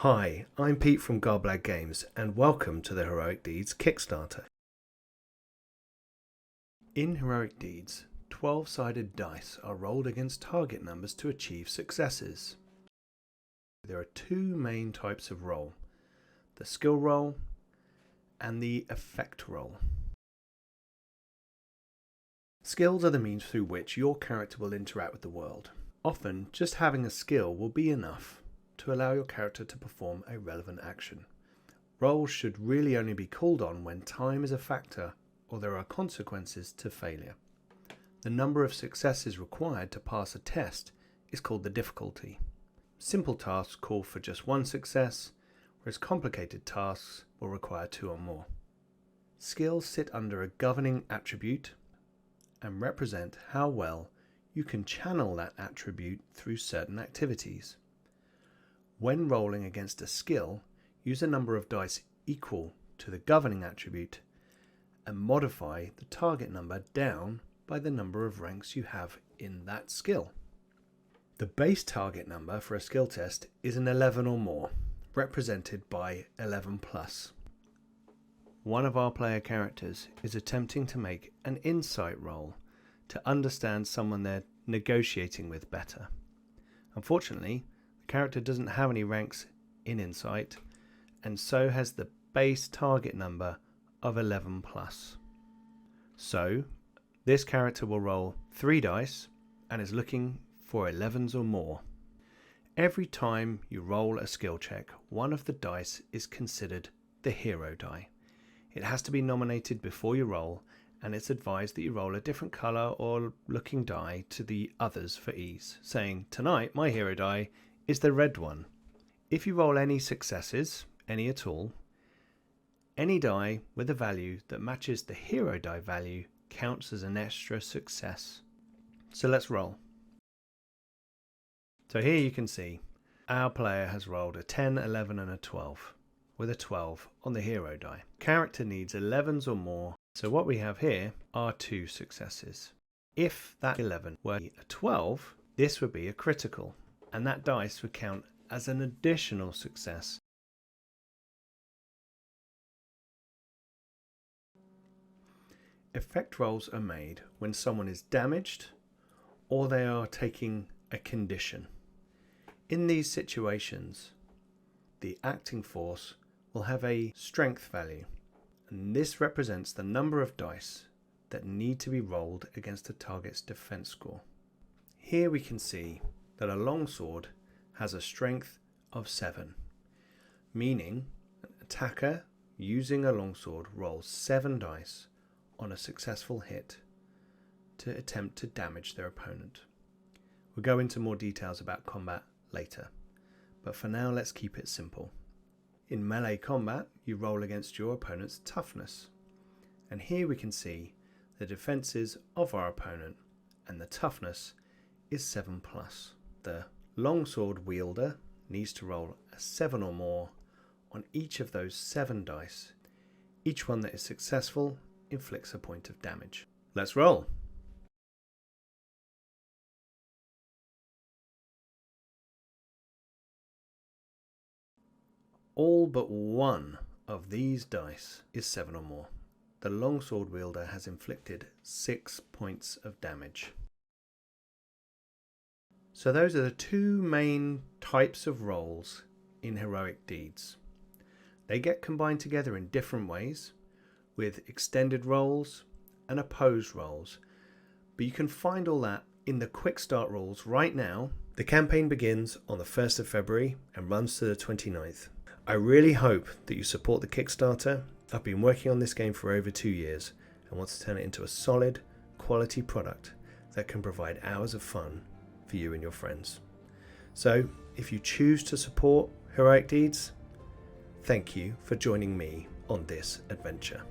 Hi, I'm Pete from Garblag Games and welcome to the Heroic Deeds Kickstarter. In Heroic Deeds, 12-sided dice are rolled against target numbers to achieve successes. There are two main types of roll, the skill roll and the effect roll. Skills are the means through which your character will interact with the world. Often, just having a skill will be enough to allow your character to perform a relevant action. Rolls should really only be called on when time is a factor or there are consequences to failure. The number of successes required to pass a test is called the difficulty. Simple tasks call for just one success, whereas complicated tasks will require two or more. Skills sit under a governing attribute and represent how well you can channel that attribute through certain activities. When rolling against a skill, use a number of dice equal to the governing attribute and modify the target number down by the number of ranks you have in that skill. The base target number for a skill test is an 11 or more, represented by 11 plus. One of our player characters is attempting to make an insight roll to understand someone they're negotiating with better. Unfortunately, the character doesn't have any ranks in insight and so has the base target number of 11 plus. So this character will roll 3 dice and is looking for 11s or more. Every time you roll a skill check, one of the dice is considered the hero die. It has to be nominated before you roll, and it's advised that you roll a different colour or looking die to the others for ease, saying, "Tonight my hero die is the red one." If you roll any successes, any at all, any die with a value that matches the hero die value counts as an extra success. So let's roll. So here you can see our player has rolled a 10, 11 and a 12, with a 12 on the hero die. Character needs 11s or more, so what we have here are 2 successes. If that 11 were a 12, this would be a critical, and that dice would count as an additional success. Effect rolls are made when someone is damaged or they are taking a condition. In these situations, the acting force will have a strength value, and this represents the number of dice that need to be rolled against a target's defense score. Here we can see that a longsword has a strength of 7, meaning an attacker using a longsword rolls 7 dice on a successful hit to attempt to damage their opponent. We'll go into more details about combat later, but for now let's keep it simple. In melee combat, you roll against your opponent's toughness, and here we can see the defenses of our opponent, and the toughness is 7 plus. The longsword wielder needs to roll a 7 or more on each of those 7 dice. Each one that is successful inflicts a point of damage. Let's roll! All but one of these dice is 7 or more. The longsword wielder has inflicted 6 points of damage. So those are the two main types of rolls in Heroic Deeds. They get combined together in different ways, with extended rolls and opposed rolls, but you can find all that in the Quick Start rules right now. The campaign begins on the 1st of February and runs to the 29th. I really hope that you support the Kickstarter. I've been working on this game for over 2 years and want to turn it into a solid, quality product that can provide hours of fun for you and your friends. So if you choose to support Heroic Deeds, thank you for joining me on this adventure.